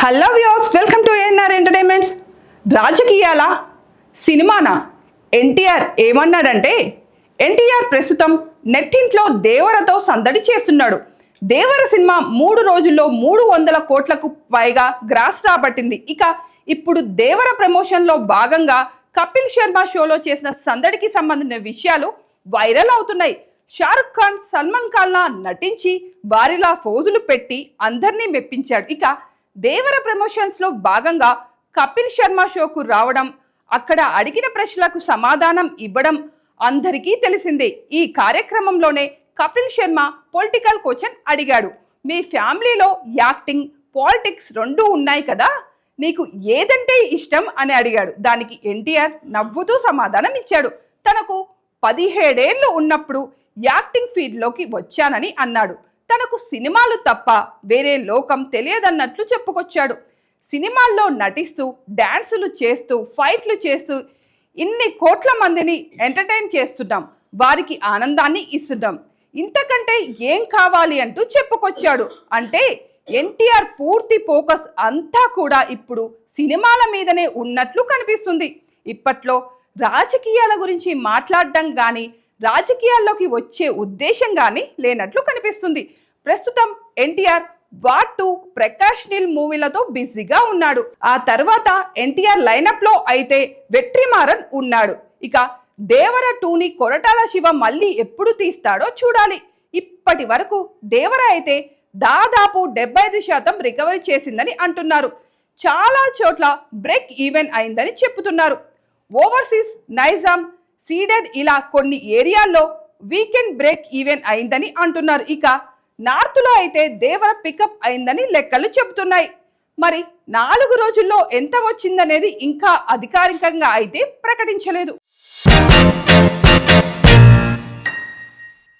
Hello viewers, welcome to ANR entertainments. రాజకీయాల సినిమానా? ఎన్టీఆర్ ఏమన్నాడంటే, ఎన్టీఆర్ ప్రస్తుతం నెట్టింట్లో దేవరతో సందడి చేస్తున్నాడు. దేవర సినిమా 3 రోజుల్లో 300 కోట్లకు పైగా గ్రాస్ రాబట్టింది. ఇక ఇప్పుడు దేవర ప్రమోషన్లో భాగంగా కపిల్ శర్మ షోలో చేసిన సందడికి సంబంధించిన విషయాలు వైరల్ అవుతున్నాయి. షారుఖ్ ఖాన్, సల్మాన్ ఖాన్ లా నటించి వారిలా ఫోజులు పెట్టి అందరినీ మెప్పించాడు. ఇక దేవర ప్రమోషన్స్ లో భాగంగా కపిల్ శర్మ షోకు రావడం, అక్కడ అడిగిన ప్రశ్నలకు సమాధానం ఇవ్వడం అందరికీ తెలిసిందే. ఈ కార్యక్రమంలోనే కపిల్ శర్మ పొలిటికల్ క్వశ్చన్ అడిగాడు. మీ ఫ్యామిలీలో యాక్టింగ్, పాలిటిక్స్ రెండూ ఉన్నాయి కదా, నీకు ఏదంటే ఇష్టం అని అడిగాడు. దానికి ఎన్టీఆర్ నవ్వుతూ సమాధానం ఇచ్చాడు. తనకు 17 ఏళ్ళు ఉన్నప్పుడు యాక్టింగ్ ఫీల్డ్లోకి వచ్చానని అన్నాడు. తనకు సినిమాలు తప్ప వేరే లోకం తెలియదన్నట్లు చెప్పుకొచ్చాడు. సినిమాల్లో నటిస్తూ, డ్యాన్సులు చేస్తూ, ఫైట్లు చేస్తూ ఇన్ని కోట్ల మందిని ఎంటర్టైన్ చేస్తున్నాం, వారికి ఆనందాన్ని ఇస్తున్నాం, ఇంతకంటే ఏం కావాలి అంటూ చెప్పుకొచ్చాడు. అంటే ఎన్టీఆర్ పూర్తి ఫోకస్ అంతా కూడా ఇప్పుడు సినిమాల మీదనే ఉన్నట్లు కనిపిస్తుంది. ఇప్పట్లో రాజకీయాల గురించి మాట్లాడడం కానీ, రాజకీయాల్లోకి వచ్చే ఉద్దేశం కానీ లేనట్లు కనిపిస్తుంది. ప్రస్తుతం ఎన్టీఆర్ వార్ 2, ప్రకాష్ నీల్ మూవీలతో బిజీగా ఉన్నాడు. ఆ తర్వాత ఎన్టీఆర్ లైనప్ లో అయితే వెట్రిమారన్ ఉన్నాడు. ఇక దేవర 2ని కొరటాల శివ మళ్ళీ ఎప్పుడు తీస్తాడో చూడాలి. ఇప్పటి వరకు దేవర అయితే దాదాపు 75% రికవరీ చేసిందని అంటున్నారు. చాలా చోట్ల బ్రేక్ ఈవెన్ అయిందని చెప్పుతున్నారు. ఓవర్సీస్, నైజాం, సీడెడ్ ఇలా కొన్ని ఏరియాల్లో వీకెండ్ బ్రేక్ ఈవెన్ అయిందని అంటున్నారు. ఇక నార్త్లో అయితే దేవర పికప్ అయిందని లెక్కలు చెబుతున్నాయి. మరి 4 రోజుల్లో ఎంత వచ్చిందనేది ఇంకా అధికారికంగా అయితే ప్రకటించలేదు.